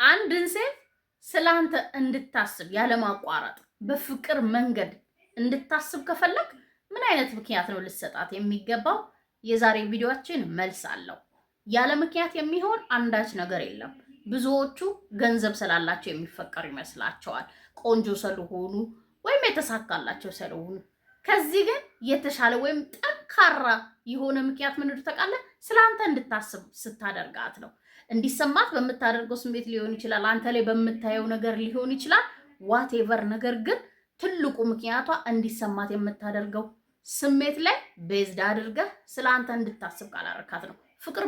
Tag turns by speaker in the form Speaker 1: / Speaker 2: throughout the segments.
Speaker 1: አንድን ሴት ስላንተ እንድታስብ ያለማቋረጥ በፍቅር መንገድ እንድታስብ ከፈለክ ምን አይነት ምክንያት ነው ልትሰጣት የሚገባው? የዛሬ ቪዲዮአችን መልስ አለው። ያለ ምክንያት የሚሆን አንዳች ነገር የለም። ብዙዎቹ ገንዘብ ስላላቸው የሚፈቀሩ ይመስላቸዋል፣ ቆንጆ ስለሆኑ ወይም የተሳካላቸው ስለሆኑ። ከዚህ ግን የተሻለ ወይም ጠንካራ የሆነ ምክንያት ምን እንደተቃለ ስላንተ እንድታስብ ስታደርጋት ነው። እንዲሰማት በምታደርገው ስሜት ሊሆን ይችላል፣ አንተ ላይ በምታየው ነገር ሊሆን ይችላል፣ ዋቴቨር። ነገር ግን ትልቁ ምክንያቷ እንዲሰማት የምታደርገው ስሜት ላይ ቤዝድ አድርገህ ስለአንተ እንድታስብ ካላረካት ነው። ፍቅር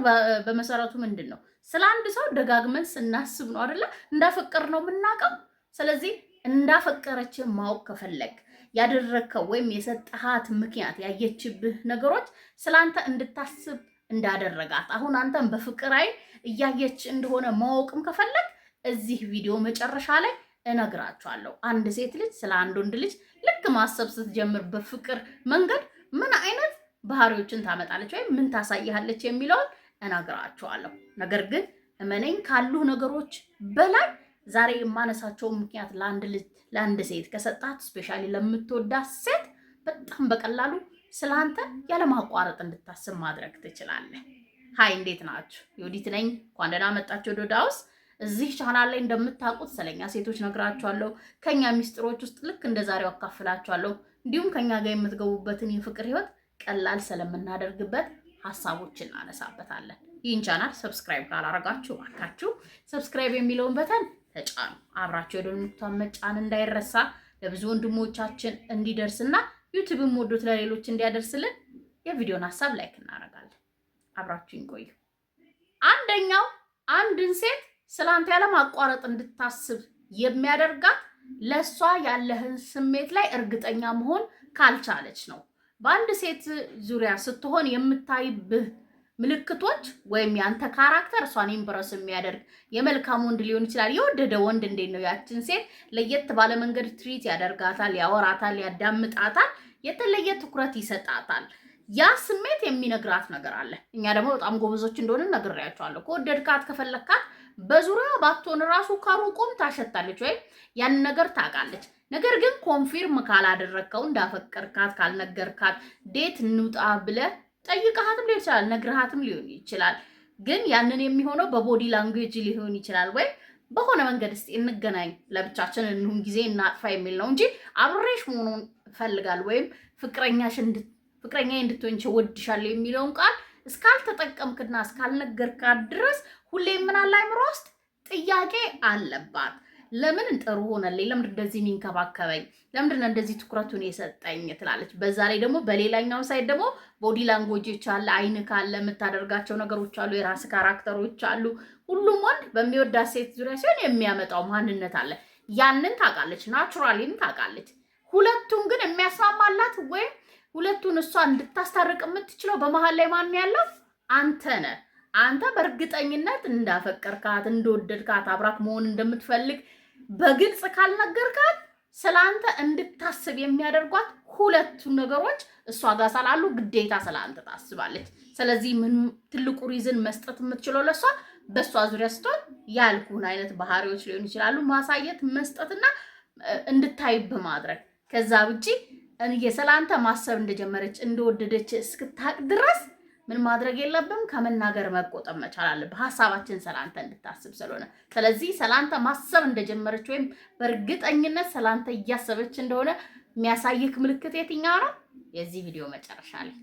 Speaker 1: በመሰረቱ ምንድን ነው? ስለ አንድ ሰው ደጋግመን ስናስብ ነው አይደለ? እንዳፈቀር ነው የምናውቀው። ስለዚህ እንዳፈቀረች ማወቅ ከፈለግ ያደረከው ወይም የሰጠሃት ምክንያት ያየችብህ ነገሮች ስለአንተ እንድታስብ እንዳደረጋት አሁን አንተን በፍቅር አይን እያየች እንደሆነ ማወቅም ከፈለግ እዚህ ቪዲዮ መጨረሻ ላይ እነግራችኋለሁ። አንድ ሴት ልጅ ስለ አንድ ወንድ ልጅ ልክ ማሰብ ስትጀምር በፍቅር መንገድ ምን አይነት ባህሪዎችን ታመጣለች ወይም ምን ታሳይሃለች የሚለውን እነግራችኋለሁ። ነገር ግን እመነኝ ካሉ ነገሮች በላይ ዛሬ የማነሳቸው ምክንያት ለአንድ ሴት ከሰጣት ስፔሻሊ ለምትወዳት ሴት በጣም በቀላሉ ስላንተ ያለማቋረጥ እንድታስብ ማድረግ ትችላለህ። ሃይ እንዴት ናችሁ? ዮዲት ነኝ። እንኳን ደህና መጣችሁ ወደ ዮድ ሃውስ። እዚህ ቻናል ላይ እንደምታውቁት ስለኛ ሴቶች ነግራችኋለሁ። ከኛ ሚስጥሮች ውስጥ ልክ እንደዛሬው አካፍላችኋለሁ። እንዲሁም ከኛ ጋር የምትገቡበትን የፍቅር ህይወት ቀላል ስለምናደርግበት ሐሳቦችን እናነሳበታለን። ይህን ቻናል ሰብስክራይብ ካላረጋችሁ አካችሁ ሰብስክራይብ የሚለውን በተን ተጫኑ። አብራችሁ የደወል ምልክቱን መጫን እንዳይረሳ፣ ለብዙ ወንድሞቻችን እንዲደርስና ዩቲዩብም ወዶት ለሌሎች እንዲያደርስልን የቪዲዮን ሐሳብ ላይክ እናደርጋለን። አብራችሁን ቆዩ። አንደኛው አንድን ሴት ስላንተ ያለማቋረጥ እንድታስብ የሚያደርጋት ለሷ ያለህን ስሜት ላይ እርግጠኛ መሆን ካልቻለች ነው። በአንድ ሴት ዙሪያ ስትሆን የምታይብህ ምልክቶች ወይም ያንተ ካራክተር እሷን ኢምፕረስ የሚያደርግ የመልካም ወንድ ሊሆን ይችላል። የወደደ ወንድ እንዴት ነው ያችን ሴት ለየት ባለ መንገድ ትሪት ያደርጋታል፣ ያወራታል፣ ያዳምጣታል፣ የተለየ ትኩረት ይሰጣታል። ያ ስሜት የሚነግራት ነገር አለ። እኛ ደግሞ በጣም ጎበዞች እንደሆነ ነግሬያቸዋለሁ። ከወደድካት ከፈለካት በዙሪያ ባትሆን ራሱ ከሩቁም ታሸታለች ወይም ያን ነገር ታውቃለች። ነገር ግን ኮንፊርም ካላደረግከው እንዳፈቀርካት ካልነገርካት ዴት እንውጣ ብለህ ጠይቀሃትም ሊሆን ይችላል፣ ነግረሃትም ሊሆን ይችላል። ግን ያንን የሚሆነው በቦዲ ላንጉዌጅ ሊሆን ይችላል ወይም በሆነ መንገድ እስቲ እንገናኝ ለብቻችን እንሁን ጊዜ እናጥፋ የሚል ነው እንጂ አብሬሽ መሆኑን እፈልጋለሁ ወይም ፍቅረኛ እንድትሆን ወድሻለሁ የሚለውን ቃል እስካልተጠቀምክና እስካልነገርካት ድረስ ሁሌ ምን አለ አይምሮ ውስጥ ጥያቄ አለባት። ለምን ጥሩ ሆነልኝ? ለምን እንደዚህ የሚንከባከበኝ? ለምን እንደዚህ ትኩረቱን የሰጠኝ ትላለች። በዛ ላይ ደግሞ በሌላኛው ሳይድ ደግሞ ቦዲ ላንጉዌጆች አለ፣ አይን ካለ የምታደርጋቸው ነገሮች አሉ፣ የራስ ካራክተሮች አሉ። ሁሉም ወንድ በሚወዳት ሴት ዙሪያ ሲሆን የሚያመጣው ማንነት አለ። ያንን ታውቃለች፣ ናቹራሊም ታውቃለች። ሁለቱን ግን የሚያስማማላት ወይም ሁለቱን እሷ እንድታስታርቅ የምትችለው በመሃል ላይ ማን ያለው? አንተ ነህ። አንተ በእርግጠኝነት እንዳፈቀርካት እንደወደድካት አብራክ መሆን እንደምትፈልግ በግልጽ ካልነገርካት ስለአንተ እንድታስብ የሚያደርጓት ሁለቱ ነገሮች እሷ ጋር ስላሉ ግዴታ ስለአንተ ታስባለች። ስለዚህ ምን ትልቁ ሪዝን መስጠት የምትችለው ለሷ በሷ ዙሪያ ስትሆን ያልኩን አይነት ባህሪዎች ሊሆን ይችላሉ ማሳየት መስጠትና እንድታይብ ማድረግ። ከዛ ውጪ ስለአንተ ማሰብ እንደጀመረች እንደወደደች እስክታቅ ድረስ ምን ማድረግ የለብም፣ ከመናገር መቆጠብ መቻል አለብህ። ሐሳባችን ሰላንተ እንድታስብ ስለሆነ። ስለዚህ ሰላንተ ማሰብ እንደጀመረች ወይም በእርግጠኝነት ሰላንተ እያሰበች እንደሆነ የሚያሳይክ ምልክት የትኛው ነው? የዚህ ቪዲዮ መጨረሻ ላይ።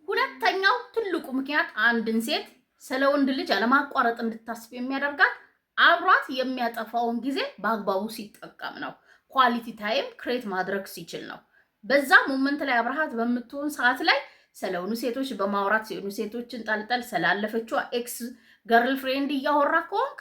Speaker 1: ሁለተኛው ትልቁ ምክንያት አንድን ሴት ስለ ወንድ ልጅ አለማቋረጥ እንድታስብ የሚያደርጋት አብሯት የሚያጠፋውን ጊዜ በአግባቡ ሲጠቀም ነው። ኳሊቲ ታይም ክሬት ማድረግ ሲችል ነው። በዛ ሞመንት ላይ አብረሃት በምትሆን ሰዓት ላይ ስለሆኑ ሴቶች በማውራት ሲሆኑ ሴቶችን ጠልጠል ስላለፈችው ኤክስ ገርል ፍሬንድ እያወራ ከሆንክ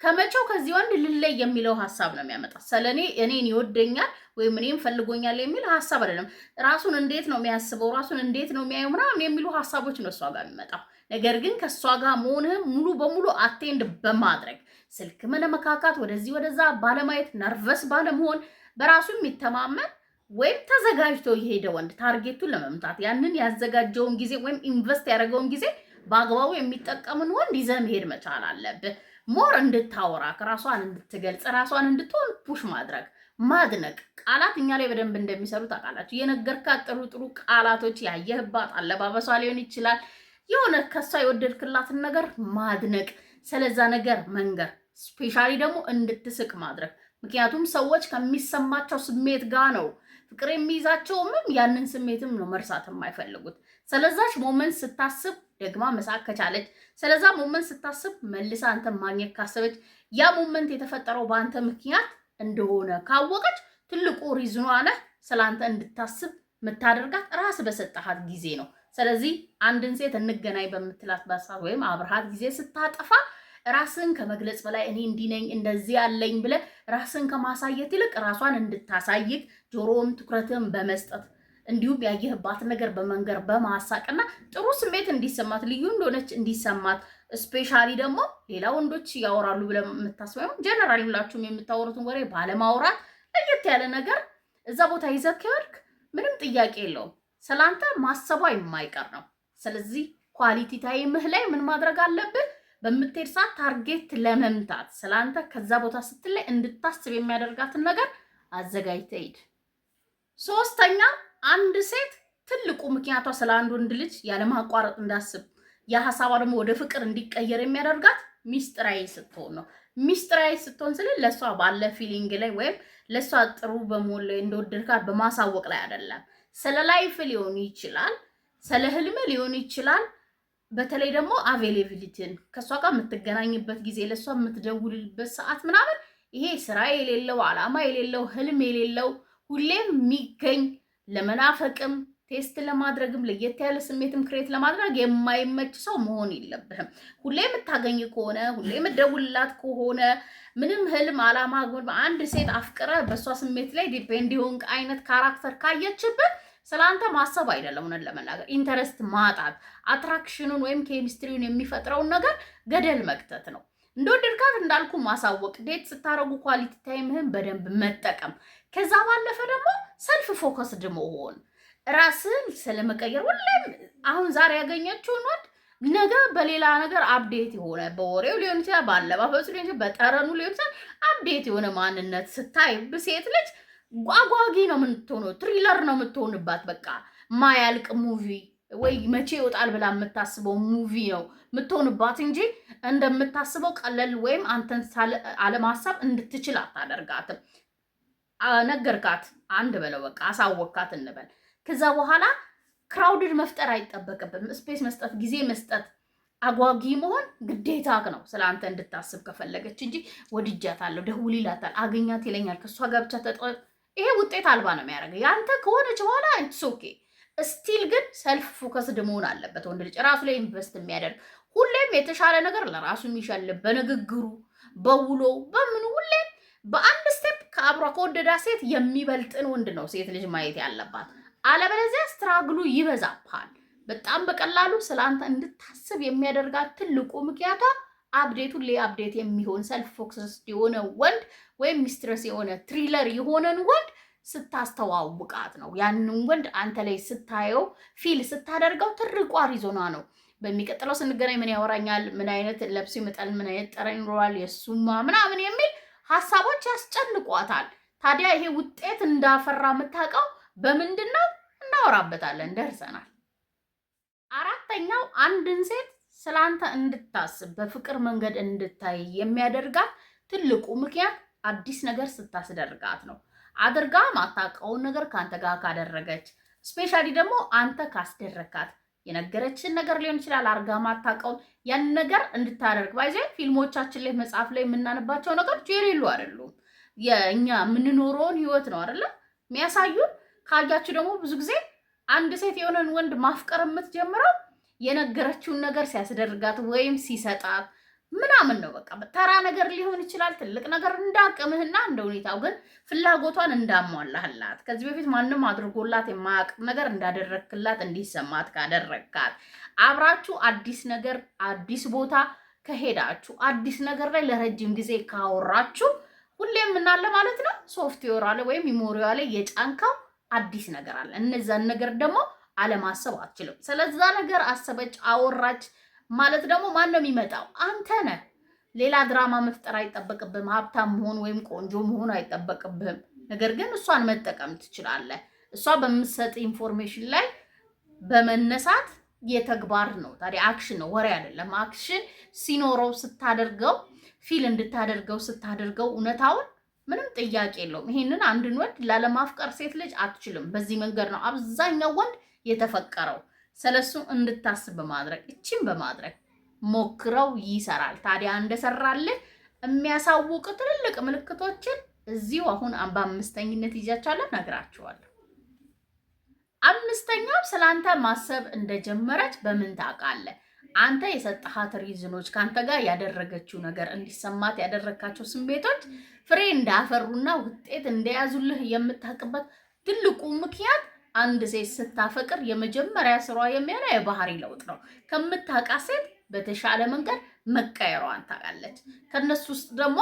Speaker 1: ከመቼው ከዚህ ወንድ ልለይ የሚለው ሐሳብ ነው የሚያመጣ። ስለኔ እኔን ይወደኛል ወይም እኔም ፈልጎኛል የሚል ሐሳብ አይደለም። ራሱን እንዴት ነው የሚያስበው፣ ራሱን እንዴት ነው የሚያየው ምናምን የሚሉ ሐሳቦች ነው እሷ ጋር የሚመጣው። ነገር ግን ከእሷ ጋር መሆንህም ሙሉ በሙሉ አቴንድ በማድረግ ስልክ መነመካካት፣ ወደዚህ ወደዛ ባለማየት፣ ነርቨስ ባለመሆን፣ በራሱ የሚተማመን ወይም ተዘጋጅቶ የሄደ ወንድ ታርጌቱን ለመምታት ያንን ያዘጋጀውን ጊዜ ወይም ኢንቨስት ያደረገውን ጊዜ በአግባቡ የሚጠቀምን ወንድ ይዘህ መሄድ መቻል አለብህ። ሞር እንድታወራ ራሷን እንድትገልጽ ራሷን እንድትሆን ፑሽ ማድረግ ማድነቅ። ቃላት እኛ ላይ በደንብ እንደሚሰሩ ታውቃላችሁ። የነገርካት ጥሩ ጥሩ ቃላቶች ያየህባት አለባበሷ ሊሆን ይችላል። የሆነ ከሷ የወደድክላትን ነገር ማድነቅ፣ ስለዛ ነገር መንገር፣ ስፔሻሊ ደግሞ እንድትስቅ ማድረግ። ምክንያቱም ሰዎች ከሚሰማቸው ስሜት ጋር ነው ፍቅር የሚይዛቸውም ያንን ስሜትም ነው መርሳት የማይፈልጉት። ስለዛች ሞመንት ስታስብ ደግማ መሳቅ ከቻለች፣ ስለዛ ሞመንት ስታስብ መልሳ አንተ ማግኘት ካሰበች፣ ያ ሞመንት የተፈጠረው በአንተ ምክንያት እንደሆነ ካወቀች ትልቁ ሪዝኗ ነህ ስላንተ እንድታስብ የምታደርጋት ራስ በሰጠሃት ጊዜ ነው። ስለዚህ አንድን ሴት እንገናኝ በምትላት በሰዓት ወይም አብርሃት ጊዜ ስታጠፋ ራስን ከመግለጽ በላይ እኔ እንዲህ ነኝ እንደዚህ ያለኝ ብለህ ራስን ከማሳየት ይልቅ ራሷን እንድታሳይት ጆሮም ትኩረትን በመስጠት እንዲሁም ያየህባት ነገር በመንገር በማሳቅና ጥሩ ስሜት እንዲሰማት ልዩ እንደሆነች እንዲሰማት ስፔሻሊ ደግሞ ሌላ ወንዶች ያወራሉ ብለህ የምታስበው ጀነራሊ ሁላችሁም የምታወሩትን ወሬ ባለማውራት ለየት ያለ ነገር እዛ ቦታ ይዘህ ከሄድክ ምንም ጥያቄ የለውም ስላንተ ማሰቧ የማይቀር ነው። ስለዚህ ኳሊቲ ታይምህ ላይ ምን ማድረግ አለብህ? በምትሄድ ሰዓት ታርጌት ለመምታት ስላንተ ከዛ ቦታ ስትለይ እንድታስብ የሚያደርጋትን ነገር አዘጋጅተህ ሂድ። ሶስተኛ አንድ ሴት ትልቁ ምክንያቷ ስለ አንድ ወንድ ልጅ ያለማቋረጥ እንዳስብ የሐሳቧ ደግሞ ወደ ፍቅር እንዲቀየር የሚያደርጋት ሚስጥራዊ ስትሆን ነው። ሚስጥራዊ ስትሆን ስለ ለሷ ባለ ፊሊንግ ላይ ወይም ለሷ ጥሩ በመሆን ላይ እንደወደድካት በማሳወቅ ላይ አይደለም። ስለ ላይፍ ሊሆን ይችላል፣ ስለ ህልም ሊሆን ይችላል። በተለይ ደግሞ አቬሌቢሊቲን ከሷ ጋር የምትገናኝበት ጊዜ ለሷ የምትደውልበት ሰዓት ምናምን ይሄ ስራ የሌለው ዓላማ የሌለው ህልም የሌለው ሁሌም የሚገኝ ለመናፈቅም ቴስት ለማድረግም ለየት ያለ ስሜትም ክሬት ለማድረግ የማይመች ሰው መሆን የለብህም። ሁሌ የምታገኝ ከሆነ ሁሌ የምትደውልላት ከሆነ ምንም ህልም ዓላማ አንድ ሴት አፍቅረ በእሷ ስሜት ላይ ዲፔንድ የሆን አይነት ካራክተር ካየችብህ ስለአንተ ማሰብ አይደለም። ሆነን ለመናገር ኢንተረስት ማጣት አትራክሽኑን ወይም ኬሚስትሪውን የሚፈጥረውን ነገር ገደል መክተት ነው። እንደወደድካት እንዳልኩ ማሳወቅ፣ ዴት ስታረጉ ኳሊቲ ታይምህን በደንብ መጠቀም። ከዛ ባለፈ ደግሞ ሰልፍ ፎከስድ መሆን፣ ራስን ስለመቀየር ሁሌም አሁን ዛሬ ያገኘችውን ወንድ ነገ በሌላ ነገር አፕዴት የሆነ በወሬው ሊሆን ይችላል፣ በአለባበሱ ሊሆን ይችላል፣ በጠረኑ ሊሆን ይችላል፣ አፕዴት የሆነ ማንነት ስታይ ብሴት ልጅ ጓጓጊ ነው የምትሆነው፣ ትሪለር ነው የምትሆንባት። በቃ ማያልቅ ሙቪ ወይ መቼ ይወጣል ብላ የምታስበው ሙቪ ነው የምትሆንባት እንጂ እንደምታስበው ቀለል ወይም አንተን አለማሰብ እንድትችል አታደርጋትም። ነገርካት አንድ በለው በቃ አሳወካት እንበል። ከዛ በኋላ ክራውድድ መፍጠር አይጠበቅብም። ስፔስ መስጠት፣ ጊዜ መስጠት፣ አጓጊ መሆን ግዴታክ ነው ስለ አንተ እንድታስብ ከፈለገች እንጂ ወድጃታለሁ፣ ደውልላታል፣ አገኛት ይለኛል፣ ከእሷ ጋር ብቻ ይሄ ውጤት አልባ ነው የሚያደርገው። ያንተ ከሆነች በኋላ ኢትስ ኦኬ። ስቲል ግን ሰልፍ ፎከስድ መሆን አለበት። ወንድ ልጅ ራሱ ላይ ኢንቨስት የሚያደርግ ሁሌም የተሻለ ነገር ለራሱ የሚሸልም በንግግሩ በውሎ በምኑ ሁሌም በአንድ ስቴፕ ከአብሯ ከወደዳ ሴት የሚበልጥን ወንድ ነው ሴት ልጅ ማየት ያለባት። አለበለዚያ ስትራግሉ ይበዛብሃል። በጣም በቀላሉ ስለአንተ እንድታስብ የሚያደርጋት ትልቁ ምክንያቷ አፕዴቱ ላይ አፕዴት የሚሆን ሰልፍ ፎከስ የሆነ ወንድ ወይም ሚስትረስ የሆነ ትሪለር የሆነን ወንድ ስታስተዋውቃት ነው። ያንን ወንድ አንተ ላይ ስታየው ፊል ስታደርገው ትርቋ ሪዞና ነው። በሚቀጥለው ስንገናኝ ምን ያወራኛል፣ ምን አይነት ለብሶ ይመጣል፣ ምን አይነት ጠረን ይኖራል፣ የሱማ ምናምን የሚል ሀሳቦች ያስጨንቋታል። ታዲያ ይሄ ውጤት እንዳፈራ የምታውቀው በምንድን ነው? እናወራበታለን፣ ደርሰናል። አራተኛው አንድን ሴት ስላንተ እንድታስብ በፍቅር መንገድ እንድታይ የሚያደርጋት ትልቁ ምክንያት አዲስ ነገር ስታስደርጋት ነው። አድርጋ ማታውቀውን ነገር ከአንተ ጋር ካደረገች፣ ስፔሻሊ ደግሞ አንተ ካስደረካት የነገረችን ነገር ሊሆን ይችላል፣ አርጋ ማታውቀውን ያን ነገር እንድታደርግ ባይዘ ፊልሞቻችን ላይ መጽሐፍ ላይ የምናነባቸው ነገሮች የሌሉ አይደሉም። የእኛ የምንኖረውን ህይወት ነው አይደለ የሚያሳዩን። ካያችሁ ደግሞ ብዙ ጊዜ አንድ ሴት የሆነን ወንድ ማፍቀር የምትጀምረው የነገረችውን ነገር ሲያስደርጋት ወይም ሲሰጣት ምናምን ነው። በቃ ተራ ነገር ሊሆን ይችላል፣ ትልቅ ነገር እንዳቅምህና እንደ ሁኔታው፣ ግን ፍላጎቷን እንዳሟላህላት ከዚህ በፊት ማንም አድርጎላት የማያውቅ ነገር እንዳደረግክላት እንዲሰማት ካደረግካት፣ አብራችሁ አዲስ ነገር አዲስ ቦታ ከሄዳችሁ አዲስ ነገር ላይ ለረጅም ጊዜ ካወራችሁ ሁሌም ምናለ ማለት ነው ሶፍትዌር አለ ወይም ሚሞሪዋ ላይ የጫንካው አዲስ ነገር አለ። እነዛን ነገር ደግሞ አለማሰብ አትችልም። ስለዛ ነገር አሰበች አወራች ማለት ደግሞ ማን ነው የሚመጣው? አንተ ነህ። ሌላ ድራማ መፍጠር አይጠበቅብህም። ሀብታም መሆን ወይም ቆንጆ መሆን አይጠበቅብህም። ነገር ግን እሷን መጠቀም ትችላለህ። እሷ በምትሰጥ ኢንፎርሜሽን ላይ በመነሳት የተግባር ነው። ታዲያ አክሽን ነው፣ ወሬ አይደለም። አክሽን ሲኖረው ስታደርገው ፊል እንድታደርገው ስታደርገው እውነታውን ምንም ጥያቄ የለውም። ይሄንን አንድን ወንድ ላለማፍቀር ሴት ልጅ አትችልም። በዚህ መንገድ ነው አብዛኛው ወንድ የተፈቀረው። ስለሱ እንድታስብ በማድረግ እቺን በማድረግ ሞክረው ይሰራል። ታዲያ እንደሰራልህ የሚያሳውቅ ትልልቅ ምልክቶችን እዚሁ አሁን በአምስተኝነት ይዛቻለሁ ነግራችኋለሁ። አምስተኛው ስላንተ ማሰብ እንደጀመረች በምን ታውቃለህ? አንተ የሰጠሃት ሪዝኖች፣ ከአንተ ጋር ያደረገችው ነገር፣ እንዲሰማት ያደረካቸው ስሜቶች ፍሬ እንዳፈሩና ውጤት እንደያዙልህ የምታውቅበት ትልቁ ምክንያት አንድ ሴት ስታፈቅር የመጀመሪያ ስራዋ የሚሆነው የባህሪ ለውጥ ነው። ከምታውቃት ሴት በተሻለ መንገድ መቀየሯን ታውቃለች። ከነሱ ውስጥ ደግሞ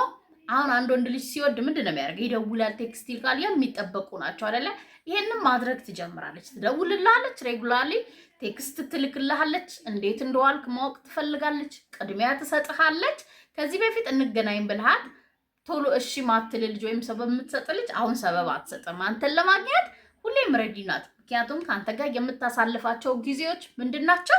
Speaker 1: አሁን አንድ ወንድ ልጅ ሲወድ ምንድን ነው የሚያደርገው? ይደውላል፣ ቴክስት ይልካል። የሚጠበቁ ናቸው አይደለ? ይሄንን ማድረግ ትጀምራለች። ትደውልልሃለች፣ ሬጉላርሊ ቴክስት ትልክልሃለች። እንዴት እንደዋልክ ማወቅ ትፈልጋለች። ቅድሚያ ትሰጥሃለች። ከዚህ በፊት እንገናኝ ብልሃት ቶሎ እሺ ማትል ልጅ ወይም ሰበብ የምትሰጥ ልጅ አሁን ሰበብ አትሰጥም። አንተን ለማግኘት ሁሌም ረዲ ናት። ምክንያቱም ከአንተ ጋር የምታሳልፋቸው ጊዜዎች ምንድን ናቸው?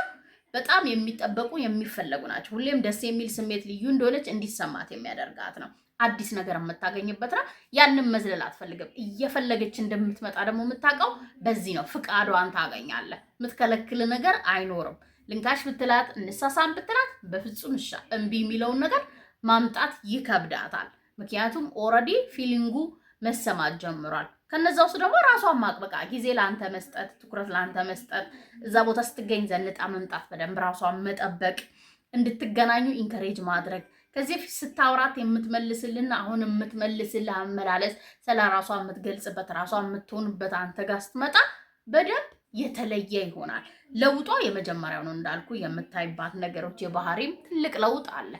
Speaker 1: በጣም የሚጠበቁ የሚፈለጉ ናቸው። ሁሌም ደስ የሚል ስሜት ልዩ እንደሆነች እንዲሰማት የሚያደርጋት ነው። አዲስ ነገር የምታገኝበት ነው። ያንን መዝለል አትፈልግም። እየፈለገች እንደምትመጣ ደግሞ የምታውቀው በዚህ ነው። ፍቃዷን ታገኛለህ። የምትከለክል ነገር አይኖርም። ልንካሽ ብትላት፣ እንሳሳም ብትላት በፍጹም እምቢ የሚለውን ነገር ማምጣት ይከብዳታል። ምክንያቱም ኦልሬዲ ፊሊንጉ መሰማት ጀምሯል። ከነዛ ውስጥ ደግሞ ራሷን ማቅበቃ፣ ጊዜ ለአንተ መስጠት፣ ትኩረት ለአንተ መስጠት፣ እዛ ቦታ ስትገኝ ዘንጣ መምጣት፣ በደንብ ራሷን መጠበቅ፣ እንድትገናኙ ኢንከሬጅ ማድረግ፣ ከዚህ በፊት ስታውራት የምትመልስልና አሁን የምትመልስልህ አመላለስ፣ ስለ ራሷ የምትገልጽበት ራሷ የምትሆንበት አንተ ጋር ስትመጣ በደንብ የተለየ ይሆናል። ለውጧ የመጀመሪያው ነው እንዳልኩ፣ የምታይባት ነገሮች የባህሪም ትልቅ ለውጥ አለ።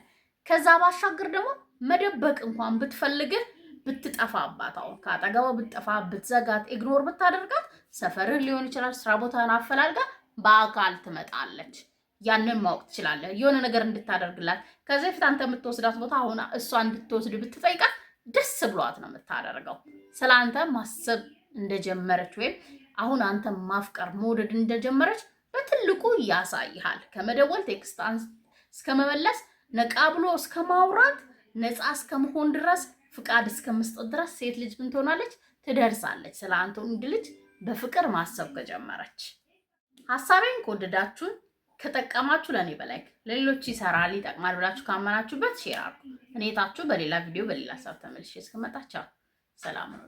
Speaker 1: ከዛ ባሻገር ደግሞ መደበቅ እንኳን ብትፈልግህ ብትጠፋባት፣ አሁን ከአጠገቧ ብትጠፋ፣ ብትዘጋት፣ ኢግኖር ብታደርጋት፣ ሰፈርህ ሊሆን ይችላል፣ ስራ ቦታን አፈላልጋ በአካል ትመጣለች። ያንን ማወቅ ትችላለህ። የሆነ ነገር እንድታደርግላት ከዚህ በፊት አንተ የምትወስዳት ቦታ አሁን እሷ እንድትወስድ ብትጠይቃት ደስ ብሏት ነው የምታደርገው። ስለ አንተ ማሰብ እንደጀመረች ወይም አሁን አንተ ማፍቀር መውደድ እንደጀመረች በትልቁ ያሳይሃል። ከመደወል ቴክስት እስከ መመለስ፣ ነቃ ብሎ እስከ ማውራት፣ ነፃ እስከ መሆን ድረስ፣ ፍቃድ እስከ መስጠት ድረስ ሴት ልጅ ምን ትሆናለች? ትደርሳለች። ስለ አንተ ወንድ ልጅ በፍቅር ማሰብ ከጀመረች። ሀሳቤን ከወደዳችሁን ከጠቀማችሁ ለኔ በላይ ለሌሎች ይሰራል ይጠቅማል ብላችሁ ካመናችሁበት ሼር አድርጉ። እኔ ታችሁ በሌላ ቪዲዮ በሌላ ሀሳብ ተመልሼ እስከመጣ ቻው፣ ሰላም ነው።